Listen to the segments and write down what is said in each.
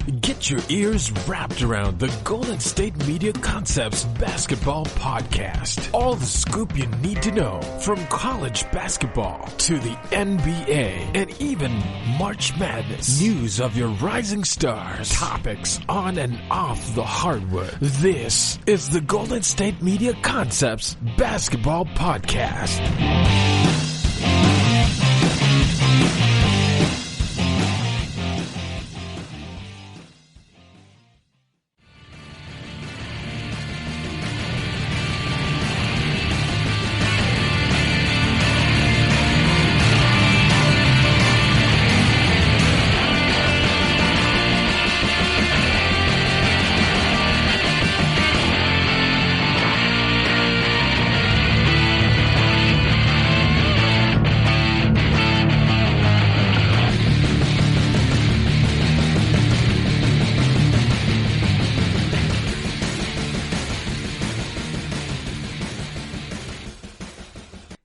Get your ears wrapped around the Golden State Media Concepts Basketball Podcast. All the scoop you need to know from college basketball to the NBA and even March Madness. News of your rising stars. Topics on and off the hardwood. This is the Golden State Media Concepts Basketball Podcast.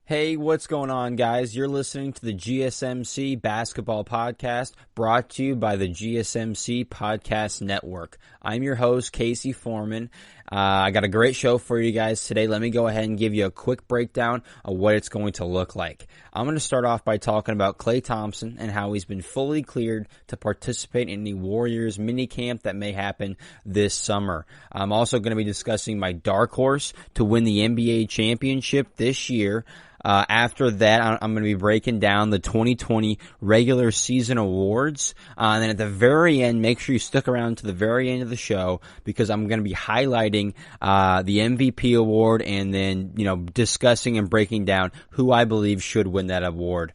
Hey, what's going on, guys? You're listening to the GSMC Basketball Podcast, brought to you by the GSMC Podcast Network. I'm your host, Casey Foreman. I got a great show for you guys today. Let me go ahead and give you a quick breakdown of what it's going to look like. I'm going to start off by talking about Klay Thompson and how he's been fully cleared to participate in the Warriors minicamp that may happen this summer. I'm also going to be discussing my dark horse to win the NBA championship this year. After that, I'm going to be breaking down the 2020 regular season awards. And then at the very end, make sure you stick around to the very end of the show because I'm going to be highlighting the MVP award and then, discussing and breaking down who I believe should win that award.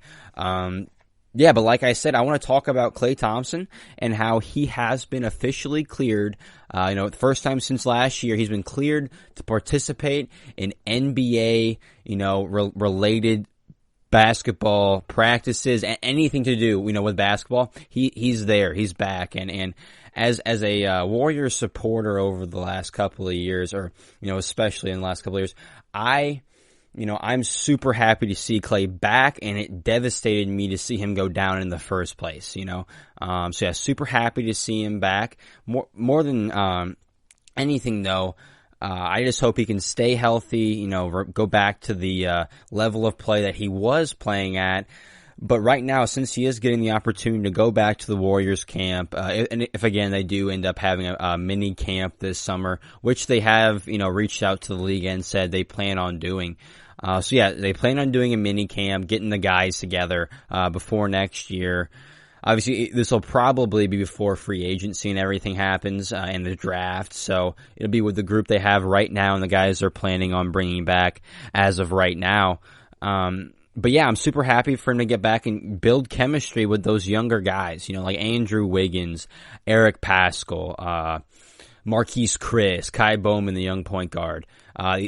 Yeah, but like I said, I want to talk about Klay Thompson and how he has been officially cleared. The first time since last year, he's been cleared to participate in NBA, related basketball practices, anything to do, with basketball. He's there. He's back. And as a Warriors supporter over the last couple of years, or, especially in the last couple of years, I'm super happy to see Klay back, and it devastated me to see him go down in the first place, super happy to see him back. More than anything, though, I just hope he can stay healthy, go back to the level of play that he was playing at. But right now, since he is getting the opportunity to go back to the Warriors camp, and if again they do end up having a mini camp this summer, which they have, reached out to the league and said they plan on doing. They plan on doing a mini camp, getting the guys together before next year. Obviously, this will probably be before free agency and everything happens and the draft. So it'll be with the group they have right now and the guys they're planning on bringing back as of right now. But yeah, I'm super happy for him to get back and build chemistry with those younger guys, like Andrew Wiggins, Eric Paschall, Marquise Chris, Kai Bowman, the young point guard.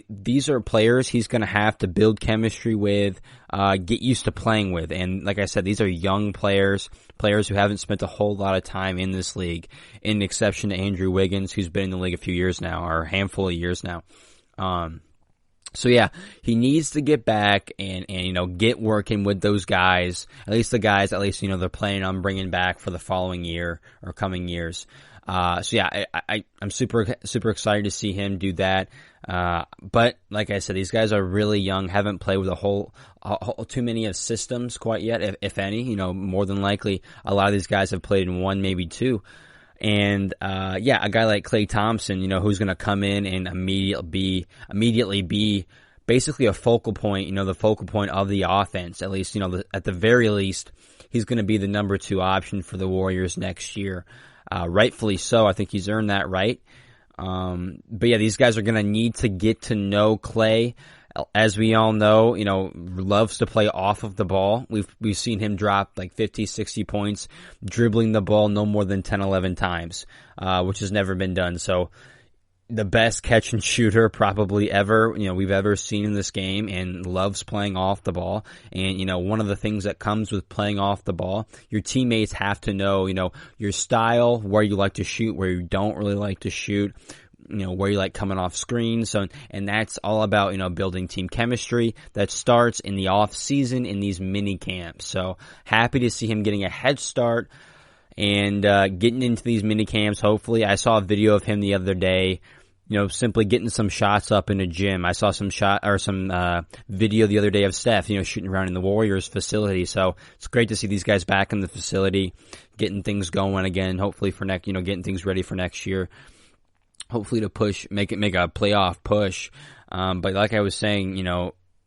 These are players he's going to have to build chemistry with, get used to playing with. And like I said, these are young players who haven't spent a whole lot of time in this league, in exception to Andrew Wiggins, who's been in the league a few years now, or a handful of years now. He needs to get back and get working with those guys, at least they're planning on bringing back for the following year or coming years. I'm super excited to see him do that. But like I said, these guys are really young, haven't played with a whole too many of systems quite yet, if any. More than likely, a lot of these guys have played in one, maybe two. And, a guy like Klay Thompson, who's going to come in and immediately be basically a focal point, the focal point of the offense, at least, at the very least, he's going to be the number 2 option for the Warriors next year. Rightfully so. I think he's earned that right. These guys are going to need to get to know Klay. As we all know, loves to play off of the ball. We've seen him drop like 50, 60 points, dribbling the ball no more than 10, 11 times, which has never been done. So the best catch and shooter probably ever, we've ever seen in this game, and loves playing off the ball. And, one of the things that comes with playing off the ball, your teammates have to know, your style, where you like to shoot, where you don't really like to shoot, where you like coming off screens. So, and that's all about, building team chemistry that starts in the off season in these mini camps. So happy to see him getting a head start. and getting into these mini camps. Hopefully, I saw a video of him the other day, simply getting some shots up in a gym. I saw some video the other day of Steph, shooting around in the Warriors facility. So it's great to see these guys back in the facility, getting things going again. Hopefully for next, getting things ready for next year. Hopefully to make a playoff push. But like I was saying,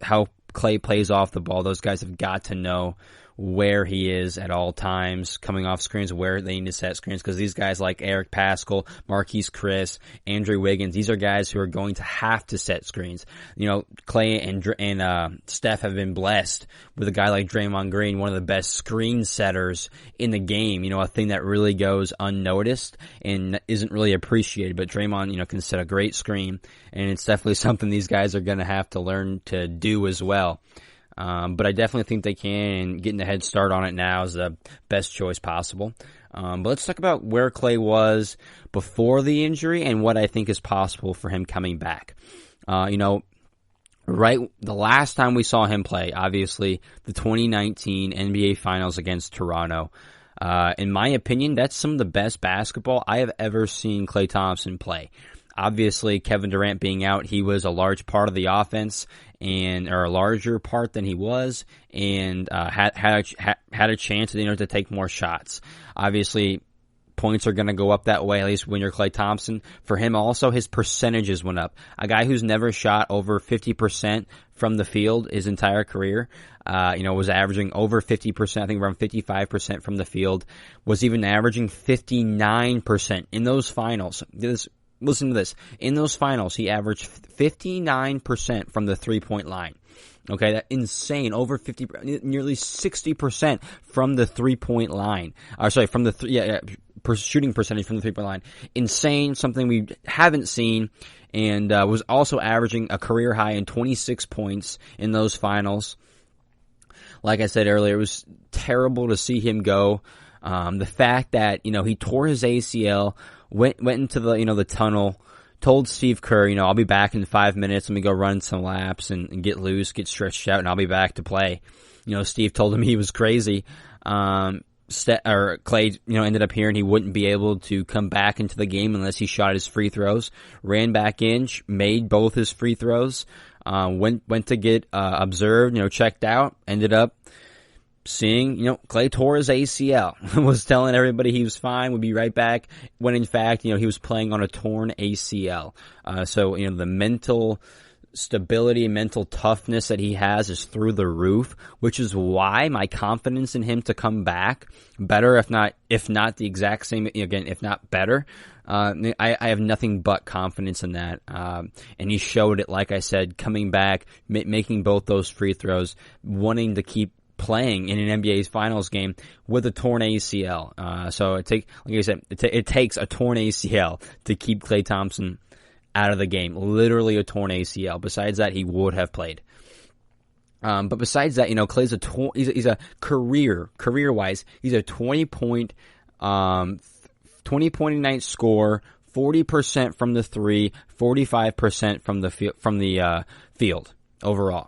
how Klay plays off the ball, those guys have got to know where he is at all times, coming off screens, where they need to set screens, because these guys like Eric Paschall, Marquise Chris, Andrew Wiggins, these are guys who are going to have to set screens. Klay and Steph have been blessed with a guy like Draymond Green, one of the best screen setters in the game, a thing that really goes unnoticed and isn't really appreciated, but Draymond, can set a great screen, and it's definitely something these guys are going to have to learn to do as well. But I definitely think they can, and getting a head start on it now is the best choice possible. But let's talk about where Klay was before the injury and what I think is possible for him coming back. The last time we saw him play, obviously, the 2019 NBA Finals against Toronto. In my opinion, that's some of the best basketball I have ever seen Klay Thompson play. Obviously, Kevin Durant being out, he was a large part of the offense, or a larger part than he was, and had a chance, to take more shots. Obviously, points are going to go up that way, at least when you're Klay Thompson. For him also, his percentages went up. A guy who's never shot over 50% from the field his entire career, was averaging over 50%, I think around 55% from the field, was even averaging 59% in those finals. Listen to this. In those finals, he averaged 59% from the three-point line. Okay, that's insane. Over 50, nearly 60% from the three-point line. Shooting percentage from the three-point line. Insane, something we haven't seen, and was also averaging a career high in 26 points in those finals. Like I said earlier, it was terrible to see him go. The fact that, he tore his ACL, went into the tunnel, told Steve Kerr, I'll be back in 5 minutes. Let me go run some laps and get loose, get stretched out, and I'll be back to play. Steve told him he was crazy. Klay, ended up hearing he wouldn't be able to come back into the game unless he shot his free throws. Ran back in, made both his free throws. Went to get observed, checked out. Ended up seeing, Klay tore his ACL, was telling everybody he was fine, would be right back, when in fact, he was playing on a torn ACL. So, the mental stability, mental toughness that he has is through the roof, which is why my confidence in him to come back better, if not the exact same, again, if not better, I have nothing but confidence in that. And he showed it, like I said, coming back, making both those free throws, wanting to keep playing in an NBA Finals game with a torn ACL. So like I said, it takes a torn ACL to keep Klay Thompson out of the game. Literally a torn ACL. Besides that, he would have played. But besides that, Klay's he's a career-wise, he's a 20 point a night scorer, 40% from the three, 45% from the field overall.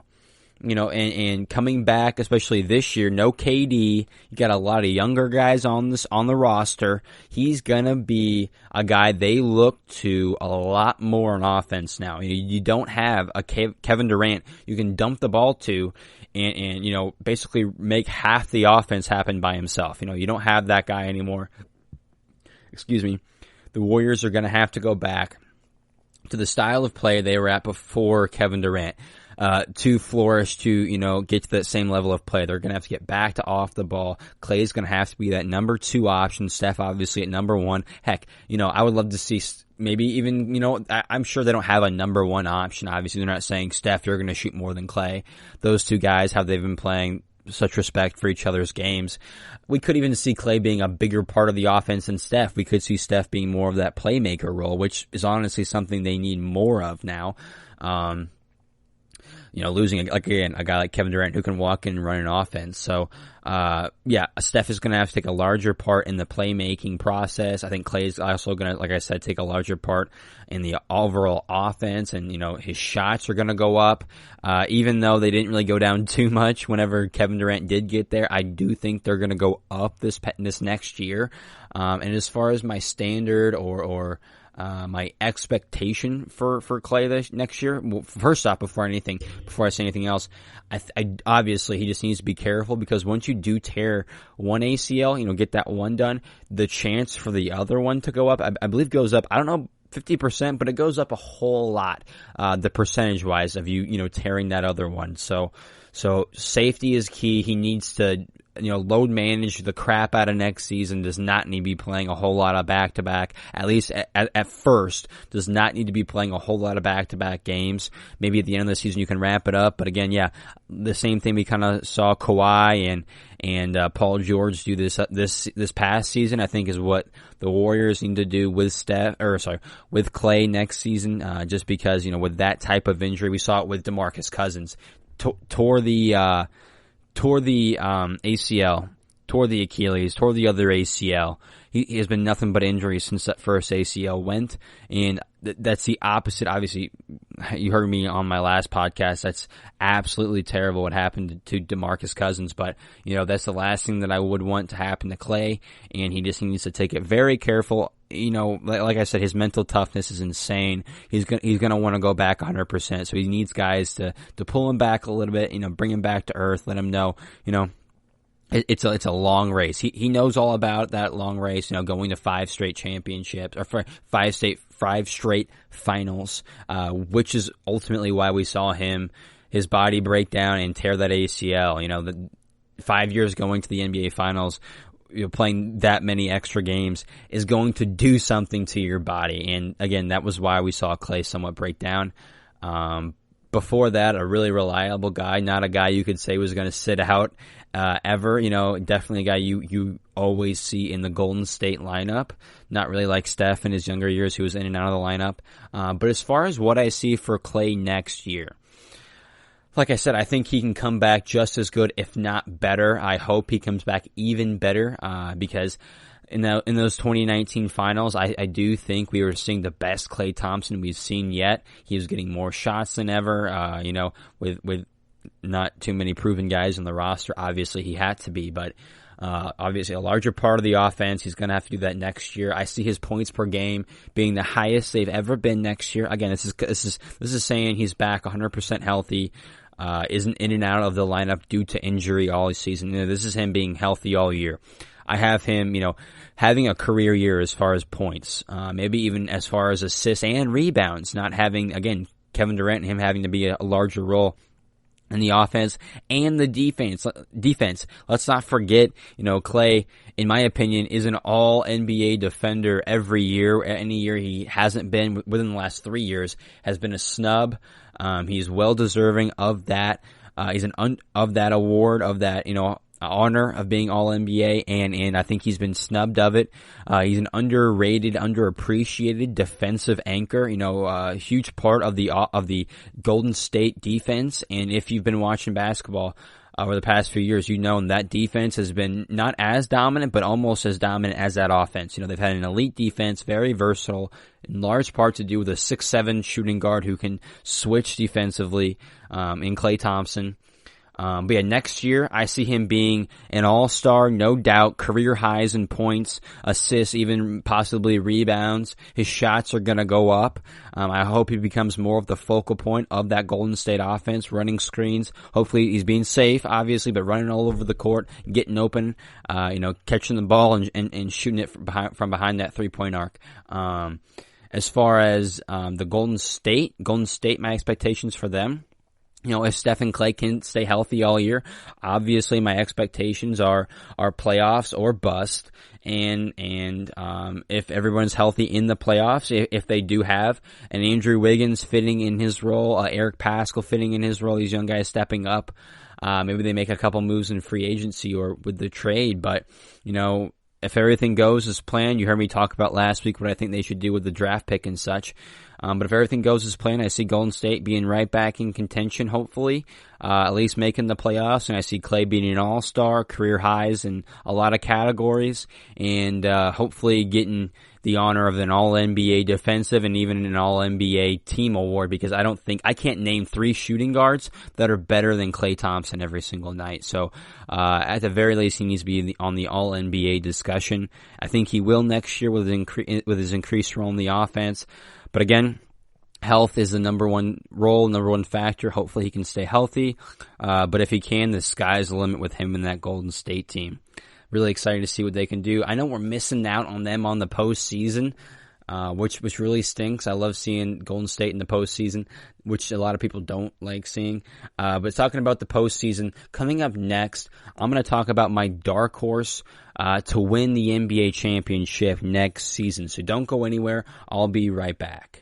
And coming back, especially this year, no KD, you got a lot of younger guys on the roster. He's gonna be a guy they look to a lot more on offense now. You don't have a Kevin Durant you can dump the ball to and basically make half the offense happen by himself. You don't have that guy anymore. Excuse me. The Warriors are gonna have to go back to the style of play they were at before Kevin Durant. To flourish, to, get to that same level of play. They're going to have to get back to off the ball. Klay's going to have to be that number 2 option. Steph obviously at number 1. Heck, I would love to see maybe even, I'm sure they don't have a number 1 option. Obviously, they're not saying, Steph, you're going to shoot more than Klay. Those two guys, how they've been playing, such respect for each other's games. We could even see Klay being a bigger part of the offense than Steph. We could see Steph being more of that playmaker role, which is honestly something they need more of now. losing, like, again, a guy like Kevin Durant who can walk in and run an offense. So, Steph is going to have to take a larger part in the playmaking process. I think Klay's also going to, like I said, take a larger part in the overall offense, and, his shots are going to go up. Even though they didn't really go down too much whenever Kevin Durant did get there, I do think they're going to go up this next year. And as far as my standard or my expectation for Klay this next year. Well, first off, before I say anything else, I obviously he just needs to be careful, because once you do tear one ACL, get that one done, the chance for the other one to go up, I believe goes up, I don't know, 50%, but it goes up a whole lot, the percentage wise of you tearing that other one. So safety is key. He needs to, load manage the crap out of next season. Does not need to be playing a whole lot of back-to-back, at least at first. Does not need to be playing a whole lot of back-to-back games. Maybe at the end of the season you can wrap it up. But again, the same thing we kind of saw Kawhi and Paul George do this past season, I think, is what the Warriors need to do with with Klay next season. Just because, with that type of injury, we saw it with DeMarcus Cousins. Tore the ACL, tore the Achilles, tore the other ACL. He has been nothing but injuries since that first ACL went, and that's the opposite. Obviously, you heard me on my last podcast. That's absolutely terrible what happened to DeMarcus Cousins, but that's the last thing that I would want to happen to Klay, and he just needs to take it very careful. Like I said, his mental toughness is insane. He's gonna want to go back 100%. So he needs guys to pull him back a little bit,5 him back to earth, let him know, it's a long race. He knows all about that long race, going to 5 straight championships, or for 5 straight finals, which is ultimately why we saw his body break down and tear that ACL. The 5 years going to the NBA finals, playing that many extra games is going to do something to your body. And again, that was why we saw Klay somewhat break down. Before that, a really reliable guy, not a guy you could say was going to sit out ever. Definitely a guy you always see in the Golden State lineup. Not really like Steph in his younger years, who was in and out of the lineup. But as far as what I see for Klay next year, like I said, I think he can come back just as good, if not better. I hope he comes back even better, because in those 2019 finals, I do think we were seeing the best Klay Thompson we've seen yet. He was getting more shots than ever, with not too many proven guys on the roster. Obviously, he had to be, but obviously a larger part of the offense. He's going to have to do that next year. I see his points per game being the highest they've ever been next year. Again, this is saying he's back 100% healthy. Isn't in and out of the lineup due to injury all season. This is him being healthy all year. I have him, having a career year as far as points, maybe even as far as assists and rebounds, not having, again, Kevin Durant and him having to be a larger role in the offense and the defense. Let's not forget, Klay, in my opinion, is an all NBA defender every year. Any year he hasn't been within the last 3 years has been a snub. He's well deserving of that. He's of that award, of that, honor of being all NBA, and I think he's been snubbed of it. He's an underrated, underappreciated defensive anchor, a huge part of the Golden State defense. And if you've been watching basketball over the past few years, that defense has been not as dominant, but almost as dominant as that offense. They've had an elite defense, very versatile, in large part to do with a 6'7" shooting guard who can switch defensively, in Klay Thompson. But next year, I see him being an all-star, no doubt, career highs in points, assists, even possibly rebounds. His shots are going to go up. I hope he becomes more of the focal point of that Golden State offense, running screens. Hopefully he's being safe, obviously, but running all over the court, getting open, catching the ball and shooting it from behind that three-point arc. As far as the Golden State, my expectations for them, if Steph and Klay can stay healthy all year, obviously my expectations are playoffs or bust. And if everyone's healthy in the playoffs, if they do have an Andrew Wiggins fitting in his role, Eric Paschall fitting in his role, these young guys stepping up, maybe they make a couple moves in free agency or with the trade. But, if everything goes as planned, you heard me talk about last week what I think they should do with the draft pick and such. But if everything goes as planned, I see Golden State being right back in contention, hopefully, at least making the playoffs. And I see Klay being an all-star, career highs in a lot of categories, and hopefully getting the honor of an All-NBA defensive and even an All-NBA team award, because I can't name 3 shooting guards that are better than Klay Thompson every single night. So, at the very least, he needs to be on the All-NBA discussion. I think he will next year with his increased role in the offense. But again, health is the number one factor. Hopefully he can stay healthy. But if he can, the sky's the limit with him in that Golden State team. Really excited to see what they can do. I know we're missing out on them on the postseason, which really stinks. I love seeing Golden State in the postseason, which a lot of people don't like seeing. But talking about the postseason, coming up next, I'm going to talk about my dark horse to win the NBA championship next season. So don't go anywhere. I'll be right back.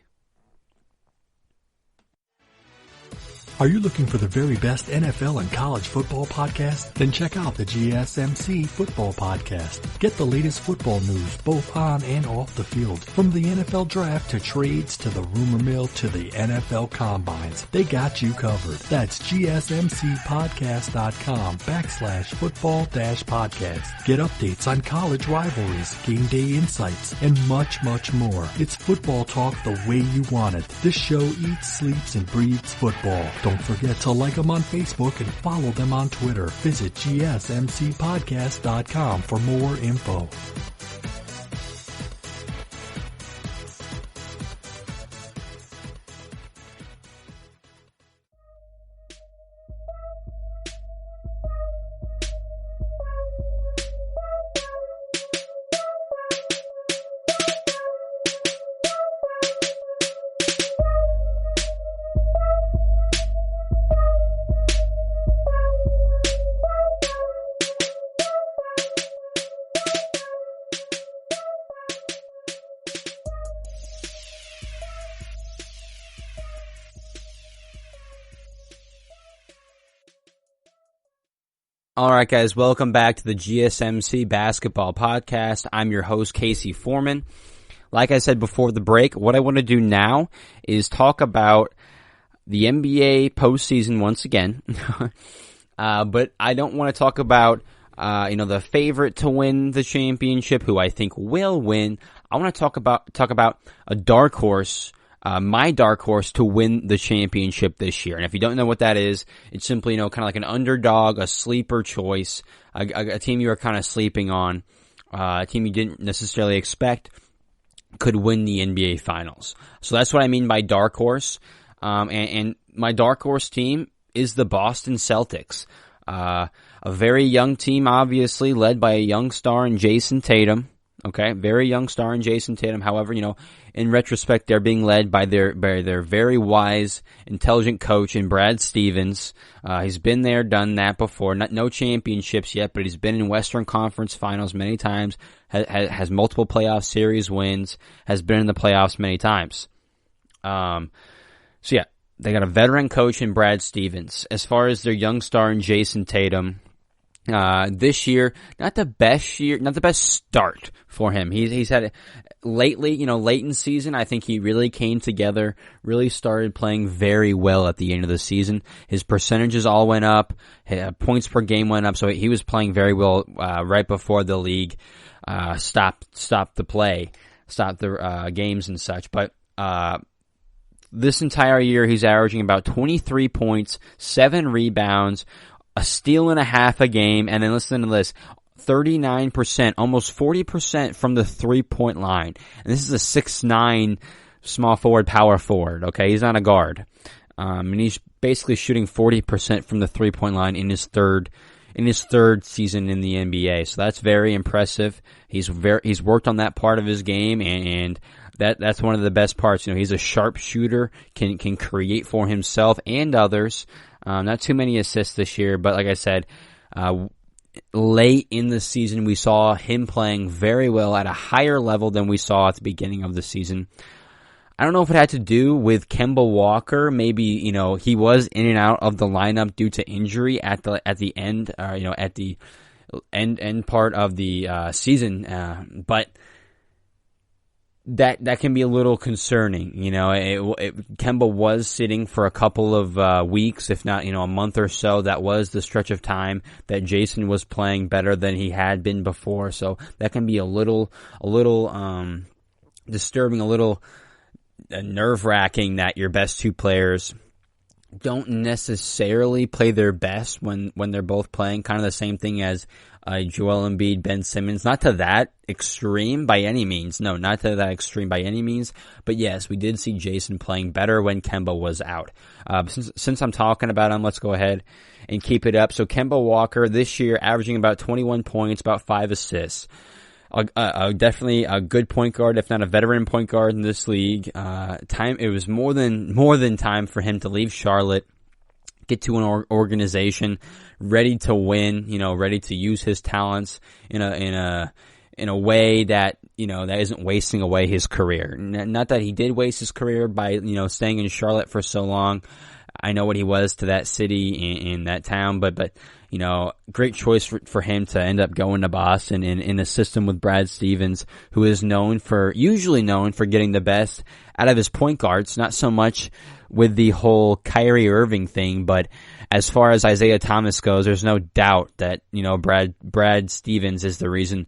Are you looking for the very best NFL and college football podcast? Then check out the GSMC Football Podcast. Get the latest football news both on and off the field. From the NFL Draft to trades to the rumor mill to the NFL Combines, they got you covered. That's GSMCpodcast.com/football-podcast. Get updates on college rivalries, game day insights, and much, much more. It's football talk the way you want it. This show eats, sleeps, and breathes football. Don't forget to like them on Facebook and follow them on Twitter. Visit GSMCpodcast.com for more info. All right, guys, welcome back to the GSMC Basketball Podcast. I'm your host, Casey Foreman. Like I said before the break, what I want to do now is talk about the NBA postseason once again. But I don't want to talk about, the favorite to win the championship, who I think will win. I want to talk about a dark horse, my dark horse to win the championship this year. And if you don't know what that is, it's simply, kind of like an underdog, a sleeper choice, a team you are kind of sleeping on, a team you didn't necessarily expect could win the NBA Finals. So that's what I mean by dark horse. And my dark horse team is the Boston Celtics. A very young team, obviously, led by a young star in Jayson Tatum. Okay, very young star in Jayson Tatum. However, in retrospect, they're being led by their very wise, intelligent coach in Brad Stevens. He's been there, done that before. No championships yet, but he's been in Western Conference Finals many times. Has multiple playoff series wins. Has been in the playoffs many times. So yeah, they got a veteran coach in Brad Stevens. As far as their young star in Jayson Tatum, this year, not the best start for him. He's had lately, late in season, I think he really came together, really started playing very well at the end of the season. His percentages all went up, points per game went up, so he was playing very well, right before the league, stopped the games and such. But, this entire year, he's averaging about 23 points, 7 rebounds, a steal and a half a game, and then listen to this, 39%, almost 40% from the three-point line. And this is a 6'9" small forward, power forward, okay? He's not a guard. And he's basically shooting 40% from the three-point line in his third season in the NBA. So that's very impressive. He's worked on that part of his game, and that's one of the best parts. He's a sharp shooter, can create for himself and others. Not too many assists this year, but like I said, late in the season, we saw him playing very well at a higher level than we saw at the beginning of the season. I don't know if it had to do with Kemba Walker. Maybe, he was in and out of the lineup due to injury at the end, at the end part of the season. But that can be a little concerning. Kemba was sitting for a couple of weeks, if not, a month or so. That was the stretch of time that Jayson was playing better than he had been before. So that can be a little disturbing, a little nerve-wracking that your best two players don't necessarily play their best when they're both playing. Kind of the same thing as Joel Embiid, Ben Simmons. Not to that extreme by any means. No, not to that extreme by any means. But yes, we did see Jayson playing better when Kemba was out. Since I'm talking about him, let's go ahead and keep it up. So Kemba Walker this year averaging about 21 points, about 5 assists. Definitely a good point guard, if not a veteran point guard in this league. It was more than time for him to leave Charlotte, get to an organization ready to win, ready to use his talents in a way that, that isn't wasting away his career. Not that he did waste his career by, staying in Charlotte for so long. I know what he was to that city in that town, but great choice for him to end up going to Boston in a system with Brad Stevens, who is usually known for getting the best out of his point guards, not so much with the whole Kyrie Irving thing, but as far as Isaiah Thomas goes, there's no doubt that, Brad Stevens is the reason,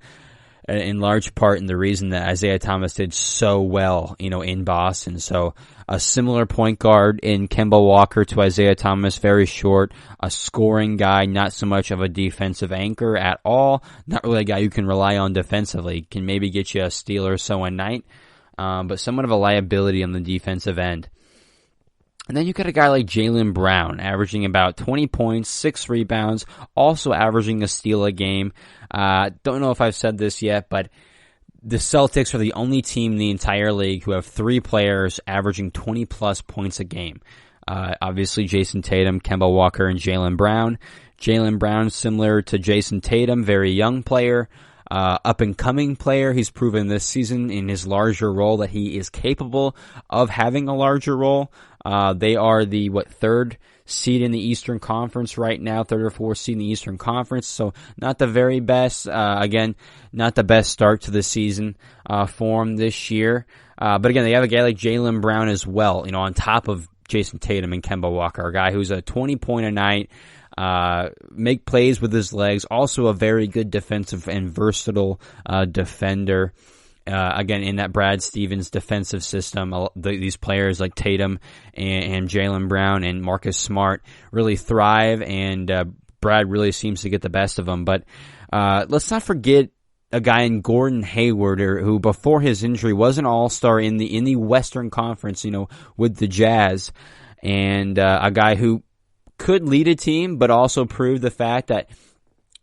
in large part, and the reason that Isaiah Thomas did so well, in Boston. So a similar point guard in Kemba Walker to Isaiah Thomas, very short, a scoring guy, not so much of a defensive anchor at all, not really a guy you can rely on defensively, can maybe get you a steal or so a night, but somewhat of a liability on the defensive end. And then you got a guy like Jaylen Brown, averaging about 20 points, 6 rebounds, also averaging a steal a game. Don't know if I've said this yet, but the Celtics are the only team in the entire league who have 3 players averaging 20-plus points a game. Obviously, Jayson Tatum, Kemba Walker, and Jaylen Brown. Jaylen Brown, similar to Jayson Tatum, very young player, up-and-coming player. He's proven this season in his larger role that he is capable of having a larger role. They are the, third seed in the Eastern Conference right now, third or fourth seed in the Eastern Conference, so not the very best, again, not the best start to the season, for him this year. But again, they have a guy like Jaylen Brown as well, on top of Jayson Tatum and Kemba Walker, a guy who's a 20-point a night, make plays with his legs, also a very good defensive and versatile, defender. Again, in that Brad Stevens defensive system, these players like Tatum and Jaylen Brown and Marcus Smart really thrive, and Brad really seems to get the best of them. But let's not forget a guy in Gordon Hayward, who before his injury was an all-star in the Western Conference, with the Jazz, and a guy who could lead a team, but also prove the fact that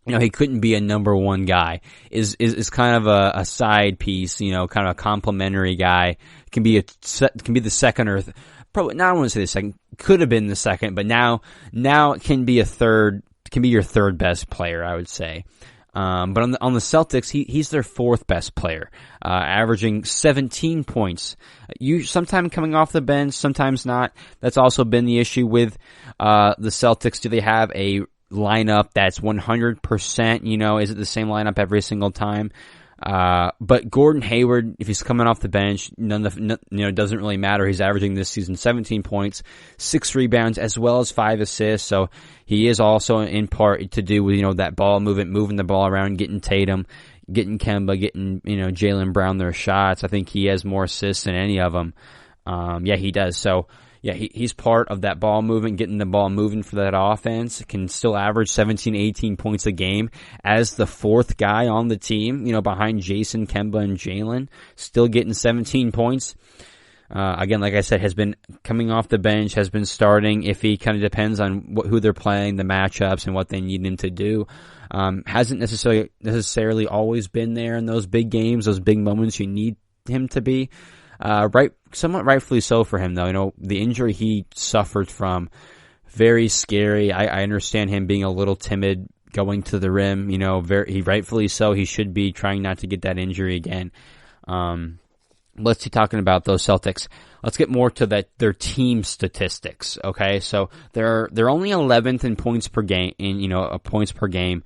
he couldn't be a number one guy, is kind of a side piece, kind of a complimentary guy. Can be the second or probably not. I want to say the second. Could have been the second, but now it can be can be your third best player, I would say. But on the Celtics, he's their fourth best player, averaging 17 points. Sometimes coming off the bench, sometimes not. That's also been the issue with the Celtics. Do they have a lineup that's 100%, is it the same lineup every single time? But Gordon Hayward, if he's coming off the bench, doesn't really matter. He's averaging this season 17 points, 6 rebounds, as well as 5 assists. So he is also in part to do with, that ball movement, moving the ball around, getting Tatum, getting Kemba, getting, Jaylen Brown their shots. I think he has more assists than any of them. Yeah, he does. So, yeah, he's part of that ball movement, getting the ball moving for that offense. Can still average 17, 18 points a game as the fourth guy on the team, behind Jayson, Kemba, and Jaylen. Still getting 17 points. Again, like I said, has been coming off the bench, has been starting. If he kind of depends on who they're playing, the matchups, and what they need him to do. Hasn't necessarily always been there in those big games, those big moments you need him to be. Somewhat rightfully so for him, though. The injury he suffered from, very scary. I understand him being a little timid going to the rim. He rightfully so. He should be trying not to get that injury again. Let's keep talking about those Celtics. Let's get more to their team statistics. Okay, so they're only 11th in points per game. Points per game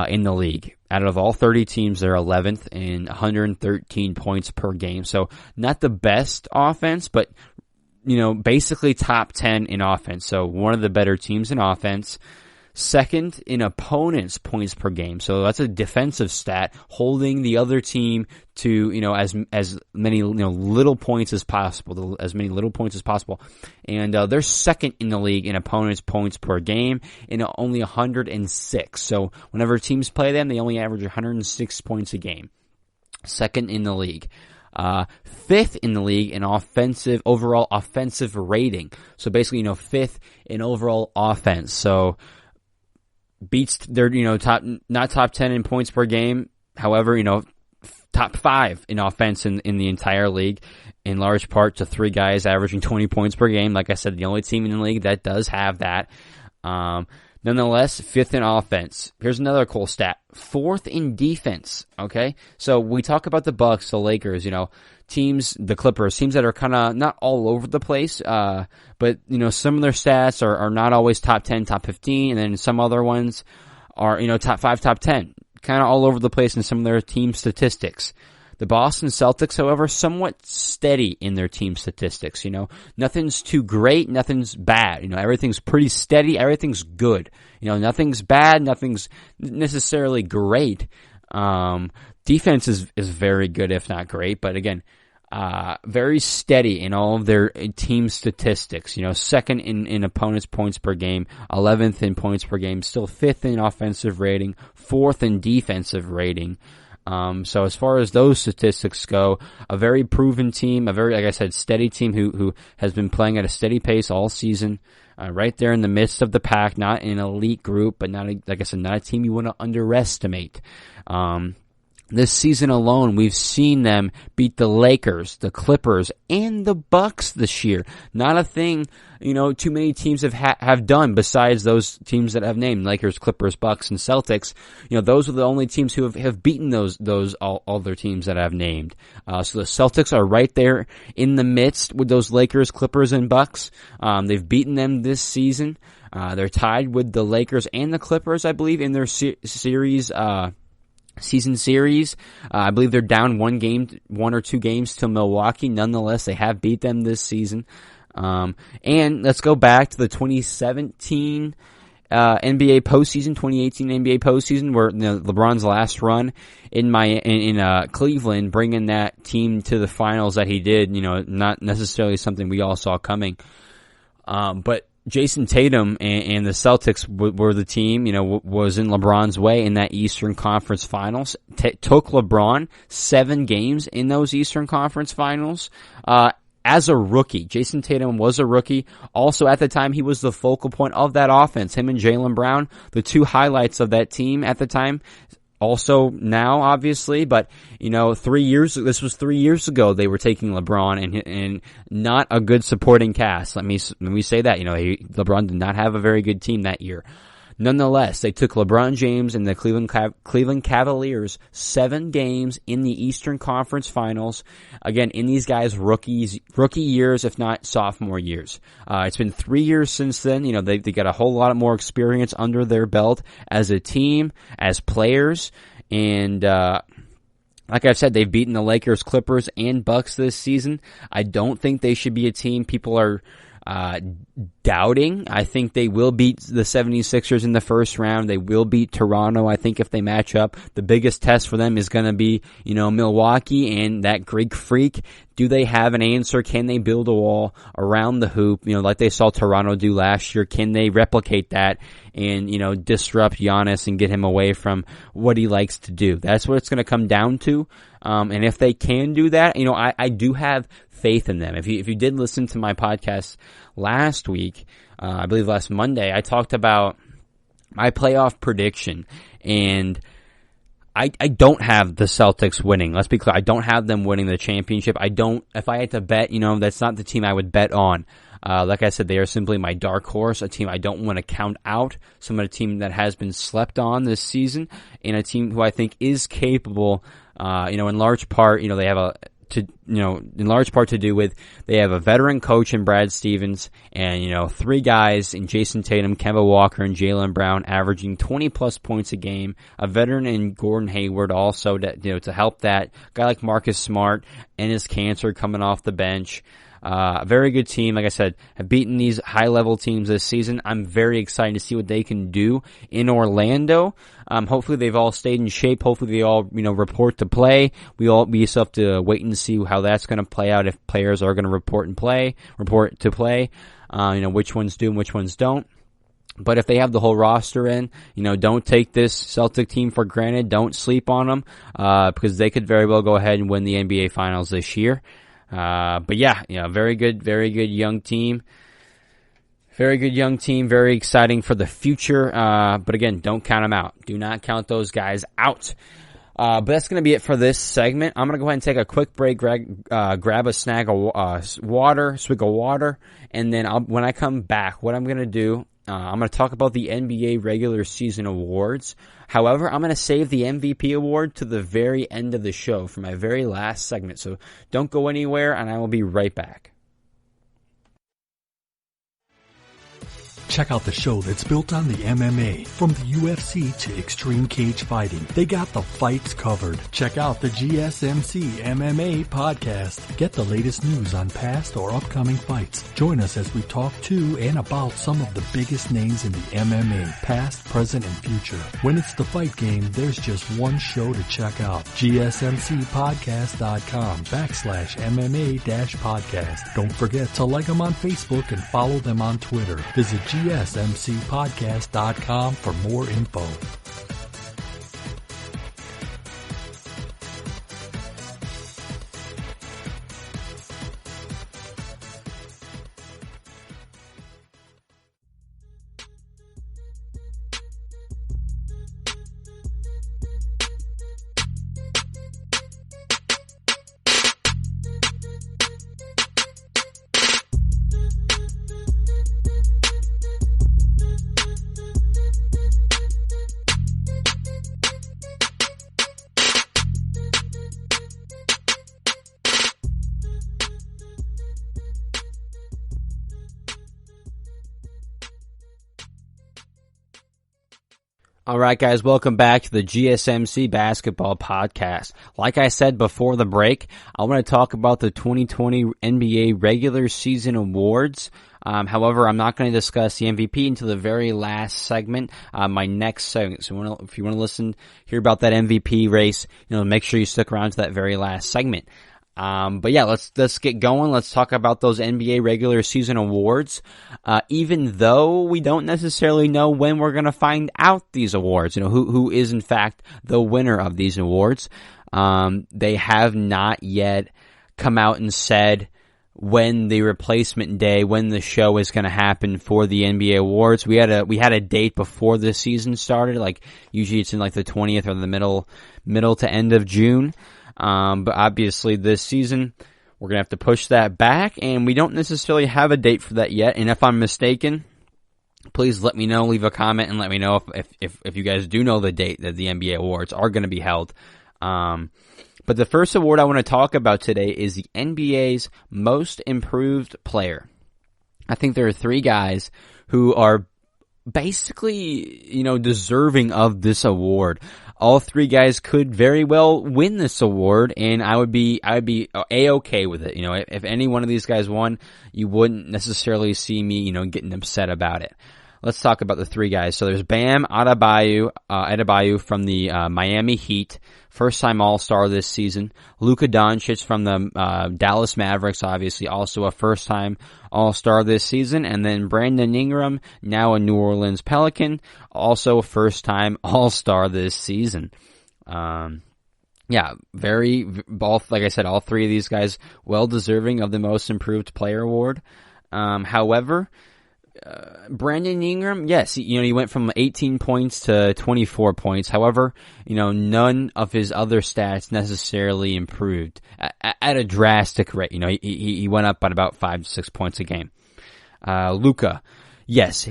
in the league. Out of all 30 teams, they're 11th in 113 points per game. So not the best offense, but, basically top 10 in offense. So one of the better teams in offense. Second in opponents' points per game. So that's a defensive stat, holding the other team to, as many, little points as possible, And, they're second in the league in opponents' points per game in only 106. So whenever teams play them, they only average 106 points a game. Second in the league. Fifth in the league in overall offensive rating. So basically, fifth in overall offense. So, beats their, not top 10 in points per game. However, top 5 in offense in the entire league, in large part to 3 guys averaging 20 points per game. Like I said, the only team in the league that does have that. Nonetheless, 5th in offense. Here's another cool stat. 4th in defense. Okay. So we talk about the Bucks, the Lakers, teams, the Clippers, teams that are kind of not all over the place, but, some of their stats are not always top 10, top 15, and then some other ones are, top 5, top 10, kind of all over the place in some of their team statistics. The Boston Celtics, however, somewhat steady in their team statistics, Nothing's too great, nothing's bad, everything's pretty steady, everything's good. Nothing's bad, nothing's necessarily great. Defense is very good, if not great, but again, very steady in all of their team statistics. Second in opponents' points per game, 11th in points per game, still 5th in offensive rating, 4th in defensive rating. So as far as those statistics go, a very proven team, a very, like I said, steady team who has been playing at a steady pace all season, right there in the midst of the pack, not an elite group, but not a team you want to underestimate. This season alone, we've seen them beat the Lakers, the Clippers, and the Bucks this year. Not a thing, too many teams have done besides those teams that I've named, Lakers, Clippers, Bucks, and Celtics. Those are the only teams who have beaten those all their teams that I've named. So the Celtics are right there in the midst with those Lakers, Clippers, and Bucks. They've beaten them this season. They're tied with the Lakers and the Clippers, I believe, in their season series. I believe they're down 1 or 2 games to Milwaukee. Nonetheless, they have beat them this season. And let's go back to the 2017 NBA postseason, 2018 NBA postseason, where LeBron's last run in Cleveland, bringing that team to the finals that he did. Not necessarily something we all saw coming. But Jayson Tatum and the Celtics were the team, was in LeBron's way in that Eastern Conference Finals. Took LeBron 7 games in those Eastern Conference Finals. As a rookie, Jayson Tatum was a rookie. Also, at the time, he was the focal point of that offense. Him and Jaylen Brown, the 2 highlights of that team at the time. Also now, obviously, but, this was 3 years ago they were taking LeBron and not a good supporting cast. Let me say that, LeBron did not have a very good team that year. Nonetheless, they took LeBron James and the Cleveland Cavaliers 7 games in the Eastern Conference Finals. Again, in these guys' rookie years, if not sophomore years. It's been 3 years since then. They got a whole lot more experience under their belt as a team, as players, and, like I've said, they've beaten the Lakers, Clippers, and Bucks this season. I don't think they should be a team people are doubting. I think they will beat the 76ers in the first round. They will beat Toronto, I think, if they match up. The biggest test for them is going to be, Milwaukee and that Greek freak. Do they have an answer? Can they build a wall around the hoop, like they saw Toronto do last year? Can they replicate that and, disrupt Giannis and get him away from what he likes to do? That's what it's going to come down to. And if they can do that, I do have faith in them. If you did listen to my podcast last week, I believe last Monday, I talked about my playoff prediction, and I don't have the Celtics winning. Let's be clear. I don't have them winning the championship. If I had to bet, that's not the team I would bet on. Like I said, they are simply my dark horse, a team I don't want to count out, some of the team that has been slept on this season, and a team who I think is capable, in large part, they have in large part to do with they have a veteran coach in Brad Stevens and, 3 guys in Jayson Tatum, Kemba Walker, and Jaylen Brown averaging 20 plus points a game. A veteran in Gordon Hayward also to help that. A guy like Marcus Smart and his cancer coming off the bench. A very good team, like I said, have beaten these high-level teams this season. I'm very excited to see what they can do in Orlando. Hopefully they've all stayed in shape. Hopefully they all, report to play. We still have to wait and see how that's going to play out, if players are going to report to play, which ones do and which ones don't. But if they have the whole roster in, don't take this Celtic team for granted. Don't sleep on them, because they could very well go ahead and win the NBA Finals this year. But very good young team. Very good young team, very exciting for the future. But again, don't count them out. Do not count those guys out. But that's going to be it for this segment. I'm going to go ahead and take a quick break, grab a swig of water, and then when I come back, what I'm going to do, I'm going to talk about the NBA regular season awards. However, I'm going to save the MVP award to the very end of the show for my very last segment. So don't go anywhere, and I will be right back. Check out the show that's built on the MMA, from the UFC to extreme cage fighting. They got the fights covered. Check out the GSMC MMA podcast. Get the latest news on past or upcoming fights. Join us as we talk to and about some of the biggest names in the MMA, past, present, and future. When it's the fight game, there's just one show to check out. GSMCpodcast.com/MMA-podcast. Don't forget to like them on Facebook and follow them on Twitter. Visit GSMCpodcast.com for more info. All right, guys, welcome back to the GSMC Basketball Podcast. Like I said before the break, I want to talk about the 2020 NBA Regular Season Awards. However, I'm not going to discuss the MVP until the very last segment, my next segment. So if you want to hear about that MVP race, make sure you stick around to that very last segment. But yeah, let's get going. Let's talk about those NBA regular season awards. Even though we don't necessarily know when we're going to find out these awards, who is in fact the winner of these awards. They have not yet come out and said when the replacement day, when the show is going to happen for the NBA awards. We had a date before the season started. Like usually it's in like the 20th or the middle to end of June. But obviously this season we're going to have to push that back, and we don't necessarily have a date for that yet. And if I'm mistaken, please let me know, leave a comment and let me know if you guys do know the date that the NBA awards are going to be held. But the first award I want to talk about today is the NBA's Most Improved Player. I think there are 3 guys who are basically, deserving of this award. All 3 guys could very well win this award, and I would be A-okay with it. If any one of these guys won, you wouldn't necessarily see me, getting upset about it. Let's talk about the 3 guys. So there's Bam Adebayo from the Miami Heat, first-time All-Star this season. Luka Doncic from the Dallas Mavericks, obviously also a first-time All-Star this season. And then Brandon Ingram, now a New Orleans Pelican, also a first-time All-Star this season. Like I said, all 3 of these guys well-deserving of the Most Improved Player award. However, Brandon Ingram, yes, he went from 18 points to 24 points. However, none of his other stats necessarily improved at a drastic rate. He went up by about 5 to 6 points a game. Luka, yes,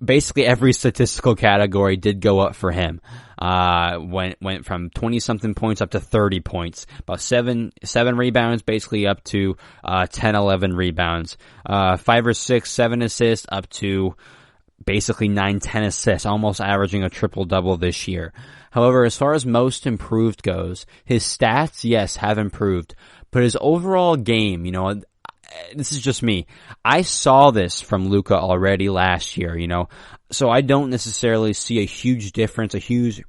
basically every statistical category did go up for him. Went from 20-something points up to 30 points. About seven rebounds, basically up to 10, 11 rebounds. 5 or 6, 7 assists, up to basically 9, 10 assists, almost averaging a triple-double this year. However, as far as most improved goes, his stats, yes, have improved. But his overall game, this is just me. I saw this from Luka already last year, so I don't necessarily see a huge difference, a huge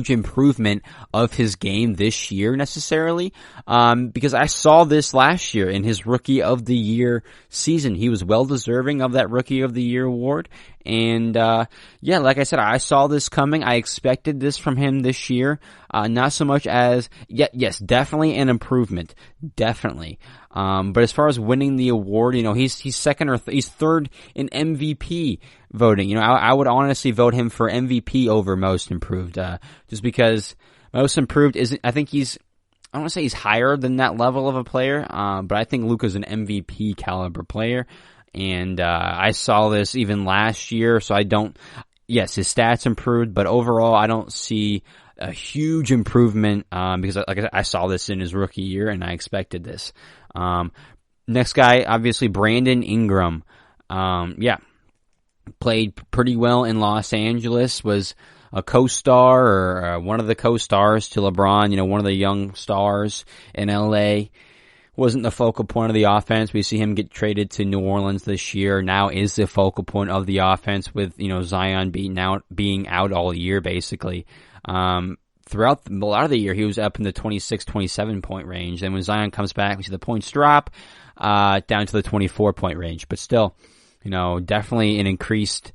improvement of his game this year necessarily, because I saw this last year in his Rookie of the Year season. He was well deserving of that Rookie of the Year award. And, like I said, I saw this coming. I expected this from him this year. Not so much as, yes, definitely an improvement. Definitely. But as far as winning the award, he's second or he's third in MVP voting. I would honestly vote him for MVP over most improved, just because most improved isn't, I think I don't want to say he's higher than that level of a player, but I think Luka's an MVP caliber player. And, I saw this even last year, so yes, his stats improved, but overall I don't see a huge improvement, because like I said, I saw this in his rookie year and I expected this. Next guy, obviously Brandon Ingram. Played pretty well in Los Angeles, was a co-star or one of the co-stars to LeBron, one of the young stars in LA. Wasn't the focal point of the offense. We see him get traded to New Orleans this year. Now is the focal point of the offense with, Zion being out all year basically. Throughout a lot of the year, he was up in the 26, 27 point range. Then when Zion comes back, we see the points drop, down to the 24 point range. But still, definitely an increased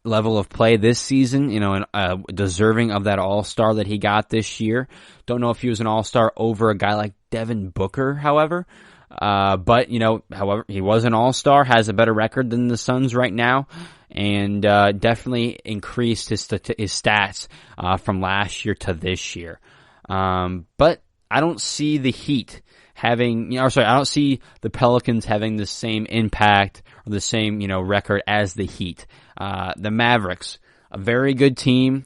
level of play this season, and deserving of that all-star that he got this year. Don't know if he was an all-star over a guy like Devin Booker, however. But, however, he was an all-star, has a better record than the Suns right now, and definitely increased his stats from last year to this year. But I don't see the Heat I don't see the Pelicans having the same impact or the same, record as the Heat. The Mavericks, a very good team,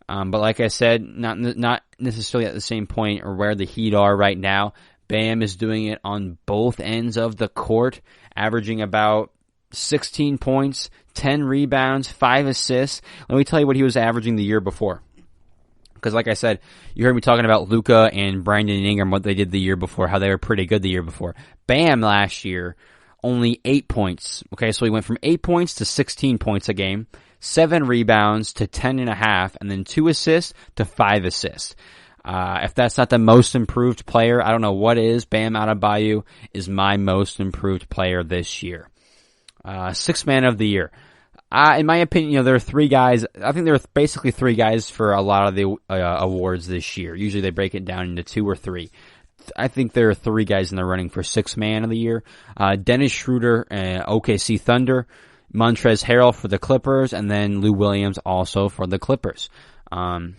but like I said, not necessarily at the same point or where the Heat are right now. Bam is doing it on both ends of the court, averaging about 16 points, 10 rebounds, 5 assists. Let me tell you what he was averaging the year before. Because like I said, you heard me talking about Luka and Brandon Ingram, what they did the year before, how they were pretty good the year before. Bam last year, only 8 points. Okay, so he went from 8 points to 16 points a game, 7 rebounds to 10.5, and then 2 assists to 5 assists. If that's not the most improved player, I don't know what is. Bam Adebayo is my most improved player this year. Sixth man of the year. In my opinion, there are 3 guys. I think there are basically 3 guys for a lot of the awards this year. Usually they break it down into 2 or 3. I think there are 3 guys in the running for sixth man of the year. Dennis Schroeder, OKC Thunder, Montrez Harold for the Clippers, and then Lou Williams also for the Clippers. Lou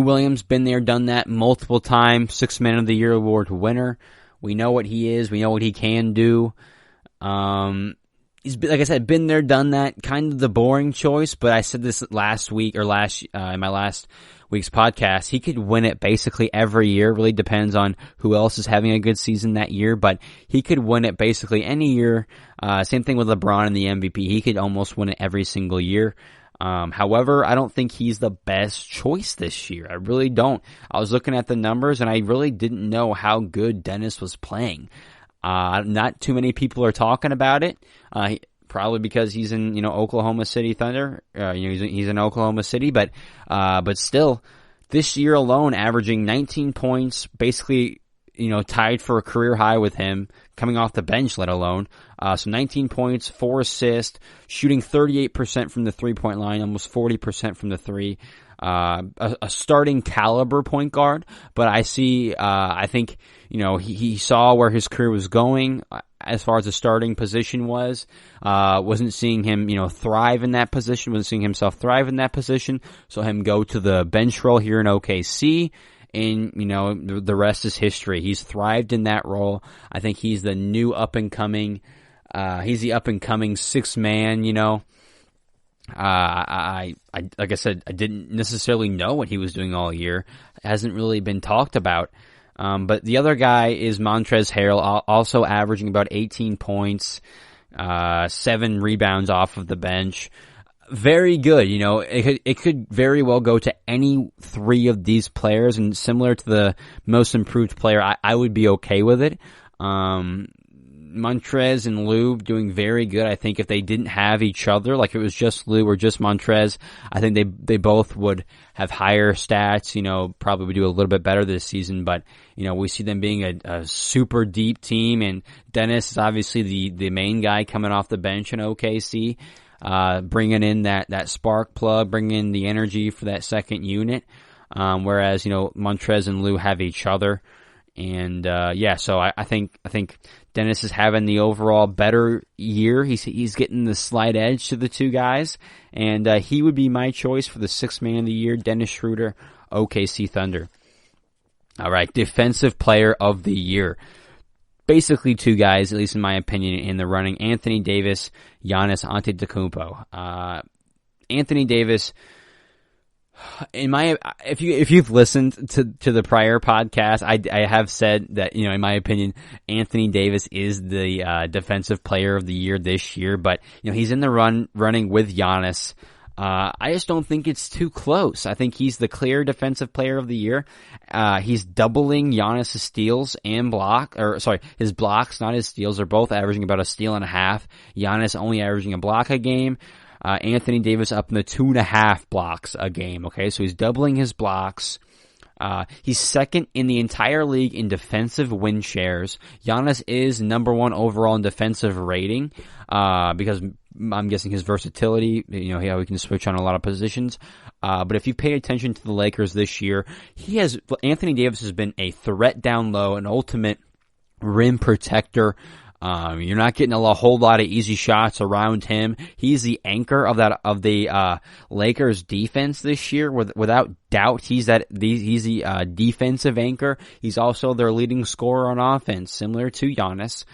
Williams, been there, done that multiple times. Sixth man of the year award winner. We know what he is. We know what he can do. He's, like I said, been there, done that, kind of the boring choice, but I said this last week or in my last week's podcast. He could win it basically every year. Really depends on who else is having a good season that year, but he could win it basically any year. Same thing with LeBron and the MVP. He could almost win it every single year. However, I don't think he's the best choice this year. I really don't. I was looking at the numbers and I really didn't know how good Dennis was playing. Not too many people are talking about it. Probably because he's in, Oklahoma City Thunder. He's in Oklahoma City, but still, this year alone, averaging 19 points, basically, tied for a career high with him, coming off the bench, let alone. So 19 points, 4 assists, shooting 38% from the 3-point line, almost 40% from the 3. A starting caliber point guard, but I think, he saw where his career was going as far as the starting position was. Wasn't seeing him, thrive in that position, wasn't seeing himself thrive in that position, so him go to the bench role here in OKC, and, the rest is history. He's thrived in that role. I think he's the new up and coming, He's the up-and-coming sixth man, you know. I like I said, I didn't necessarily know what he was doing all year. It hasn't really been talked about. But the other guy is Montrez Harold, also averaging about 18 points, 7 rebounds off of the bench. Very good, you know. It could very well go to any three of these players, and similar to the most improved player, I would be okay with it. Montrez and Lou doing very good. I think if they didn't have each other, like it was just Lou or just Montrez, I think they both would have higher stats, you know, probably would do a little bit better this season. But, you know, we see them being a super deep team, and Dennis is obviously the main guy coming off the bench in OKC, bringing in that spark plug, bringing in the energy for that second unit. Whereas, you know, Montrez and Lou have each other. And, so I think Dennis is having the overall better year. He's getting the slight edge to the two guys, and he would be my choice for the sixth man of the year, Dennis Schroeder, OKC Thunder. All right, defensive player of the year. Basically two guys, at least in my opinion, in the running: Anthony Davis, Giannis Antetokounmpo. Anthony Davis, if you've listened to the prior podcast, I have said that, you know, in my opinion, Anthony Davis is the defensive player of the year this year. But, you know, he's in the running with Giannis. I just don't think it's too close. I think he's the clear defensive player of the year. He's doubling Giannis' steals and his blocks, not his steals. They're both averaging about a steal and a half. Giannis only averaging a block a game. Anthony Davis up in the 2.5 blocks a game. Okay, so he's doubling his blocks. He's second in the entire league in defensive win shares. Giannis is number 1 overall in defensive rating, because I'm guessing his versatility, you know, how he can switch on a lot of positions. But if you pay attention to the Lakers this year, Anthony Davis has been a threat down low, an ultimate rim protector. You're not getting a whole lot of easy shots around him. He's the anchor of the Lakers defense this year, without doubt. He's the defensive anchor. He's also their leading scorer on offense, similar to Giannis.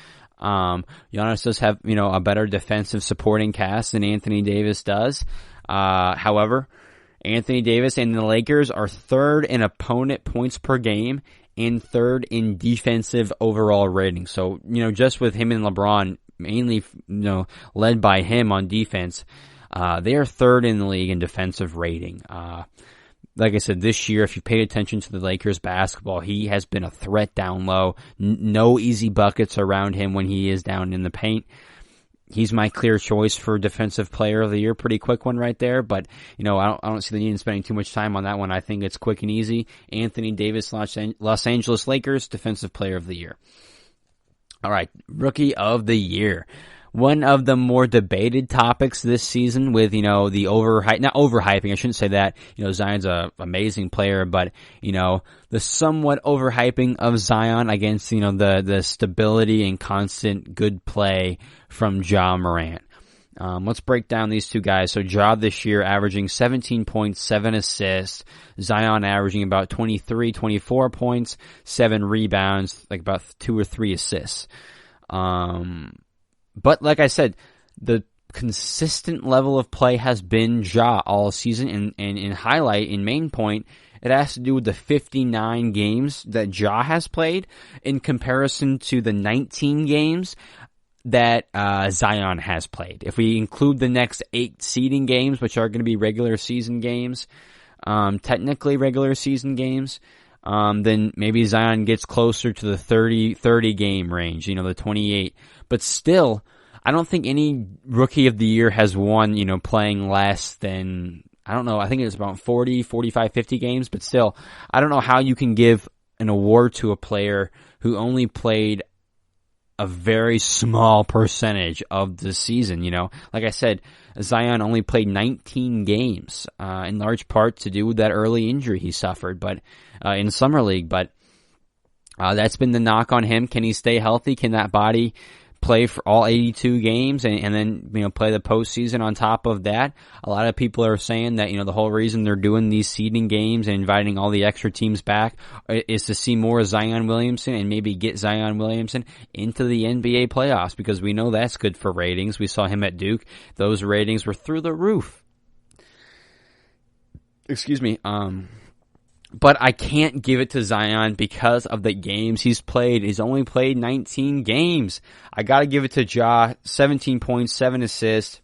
Giannis does have, you know, a better defensive supporting cast than Anthony Davis does. However, Anthony Davis and the Lakers are third in opponent points per game and third in defensive overall rating. So, you know, just with him and LeBron, mainly, you know, led by him on defense, they are third in the league in defensive rating. Like I said, this year, if you paid attention to the Lakers basketball, he has been a threat down low. No easy buckets around him when he is down in the paint. He's my clear choice for defensive player of the year. Pretty quick one right there, but, you know, I don't see the need in spending too much time on that one. I think it's quick and easy. Anthony Davis, Los Angeles Lakers, defensive player of the year. All right, rookie of the year. One of the more debated topics this season with, you know, the not overhyping, I shouldn't say that. You know, Zion's an amazing player, but, you know, the somewhat overhyping of Zion against, you know, the stability and constant good play from Ja Morant. Let's break down these two guys. So Ja this year averaging 17 points, 7 assists. Zion averaging about 23, 24 points, 7 rebounds, like about 2 or 3 assists. But like I said, the consistent level of play has been Ja all season, and in highlight, in main point, it has to do with the 59 games that Ja has played in comparison to the 19 games that Zion has played. If we include the next 8 seeding games, which are going to be regular season games, technically regular season games, then maybe Zion gets closer to the 30 game range, you know, the 28. But still, I don't think any rookie of the year has won, you know, playing less than, I don't know, I think it's about 40, 45, 50 games. But still, I don't know how you can give an award to a player who only played a very small percentage of the season, you know. Like I said, Zion only played 19 games, in large part to do with that early injury he suffered, but in Summer League. But that's been the knock on him. Can he stay healthy? Can that body play for all 82 games and then, play the postseason on top of that. A lot of people are saying that, the whole reason they're doing these seeding games and inviting all the extra teams back is to see more Zion Williamson and maybe get Zion Williamson into the NBA playoffs, because we know that's good for ratings. We saw him at Duke. Those ratings were through the roof. Excuse me. But I can't give it to Zion because of the games he's played. He's only played 19 games. I gotta give it to Ja. 17 points, 7 assists,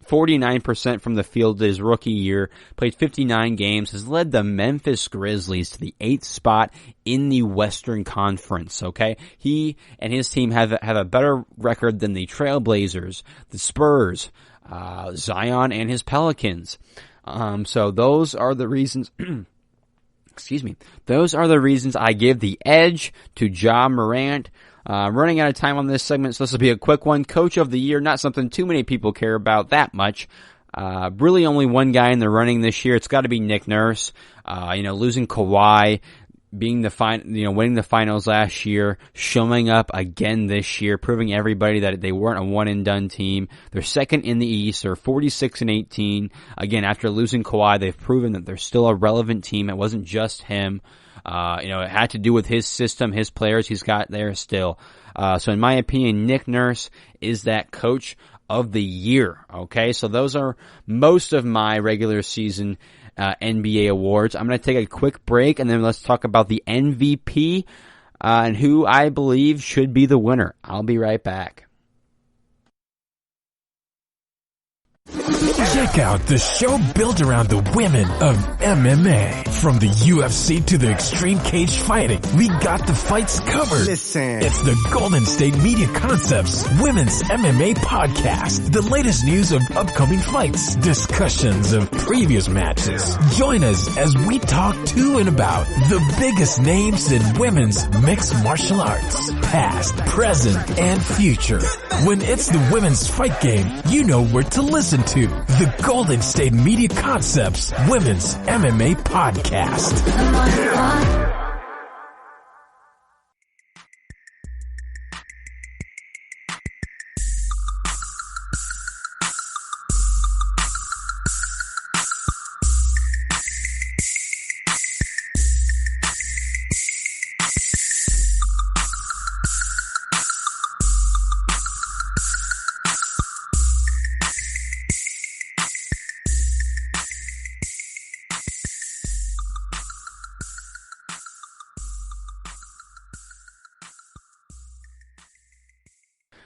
49% from the field his rookie year. Played 59 games. Has led the Memphis Grizzlies to the 8th spot in the Western Conference, okay? He and his team have a better record than the Trailblazers, the Spurs, Zion and his Pelicans. So those are the reasons... Excuse me. Those are the reasons I give the edge to Ja Morant. Running out of time on this segment, so this will be a quick one. Coach of the Year, not something too many people care about that much. Really only one guy in the running this year. It's got to be Nick Nurse. Losing Kawhi, being winning the finals last year, showing up again this year, proving everybody that they weren't a one and done team. They're second in the East. They're 46-18. Again, after losing Kawhi, they've proven that they're still a relevant team. It wasn't just him. It had to do with his system, his players he's got there still. So in my opinion, Nick Nurse is that coach of the year. Okay. So those are most of my regular season NBA awards. I'm going to take a quick break and then let's talk about the MVP and who I believe should be the winner. I'll be right back. Check out the show built around the women of MMA. From the UFC to the extreme cage fighting, we got the fights covered. Listen. It's the Golden State Media Concepts Women's MMA Podcast. The latest news of upcoming fights, discussions of previous matches. Join us as we talk to and about the biggest names in women's mixed martial arts, past, present, and future. When it's the women's fight game, you know where to listen to. The Golden State Media Concepts Women's MMA Podcast.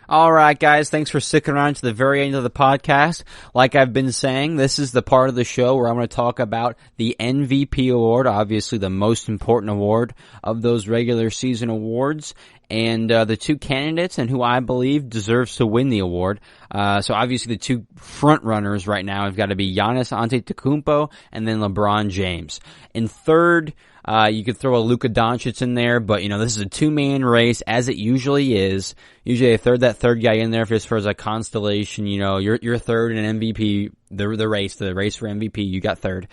Alright guys, thanks for sticking around to the very end of the podcast. Like I've been saying, this is the part of the show where I'm going to talk about the MVP award, obviously the most important award of those regular season awards, and the two candidates and who I believe deserves to win the award. So obviously the two front runners right now have got to be Giannis Antetokounmpo and then LeBron James. In third, you could throw a Luka Doncic in there, but this is a two-man race as it usually is. Usually that third guy in there just for as a constellation, you're third in an MVP, the race for MVP, you got third.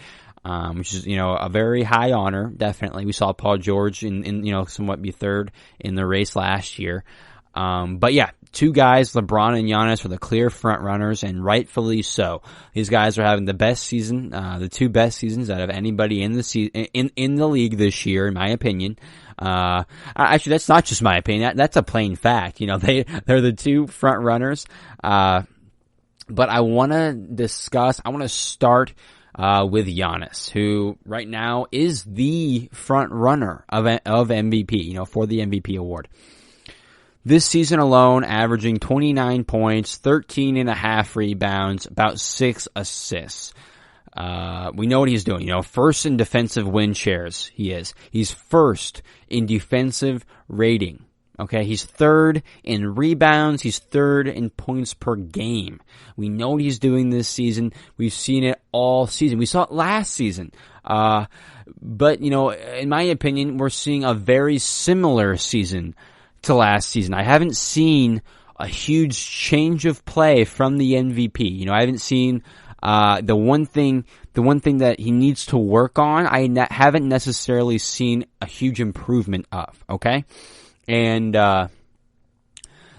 Which is, a very high honor, definitely. We saw Paul George in somewhat be third in the race last year. But yeah, two guys, LeBron and Giannis, are the clear front runners, and rightfully so. These guys are having the best season, the two best seasons out of anybody in the league this year, in my opinion. Actually, that's not just my opinion. That's a plain fact. They're the two front runners. But I want to start with Giannis, who right now is the front runner of MVP, for the MVP award. This season alone, averaging 29 points, 13.5 rebounds, about 6 assists. We know what he's doing. First in defensive win shares, he is. He's first in defensive rating. Okay, he's third in rebounds. He's third in points per game. We know what he's doing this season. We've seen it all season. We saw it last season. But, in my opinion, we're seeing a very similar season to last season. I haven't seen a huge change of play from the MVP. I haven't seen the one thing that he needs to work on. I haven't necessarily seen a huge improvement of. Okay. And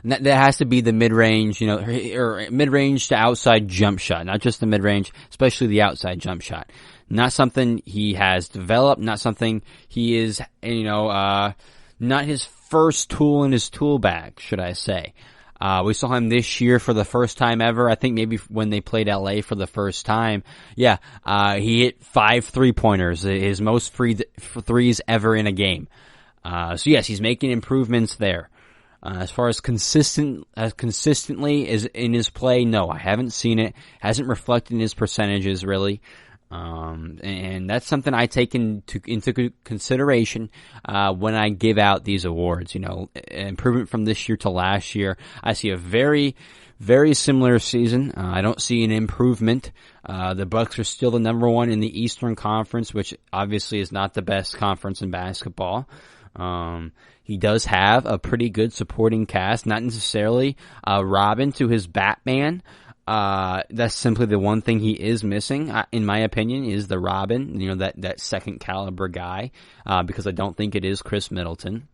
And that has to be the mid-range, or mid-range to outside jump shot, not just the mid-range, especially the outside jump shot. Not something he has developed, not something he is, not his first tool in his tool bag, should I say. We saw him this year for the first time ever. I think maybe when they played LA for the first time. Yeah, he hit 5 3-pointers, his most threes ever in a game. So yes, he's making improvements there. As far as consistently is in his play, no, I haven't seen it. Hasn't reflected in his percentages really. And that's something I take into consideration when I give out these awards. Improvement from this year to last year. I see a very, very similar season. I don't see an improvement. The Bucks are still the number one in the Eastern Conference, which obviously is not the best conference in basketball. He does have a pretty good supporting cast, not necessarily Robin to his Batman. That's simply the one thing he is missing, in my opinion, is the Robin, that second caliber guy, because I don't think it is Chris Middleton.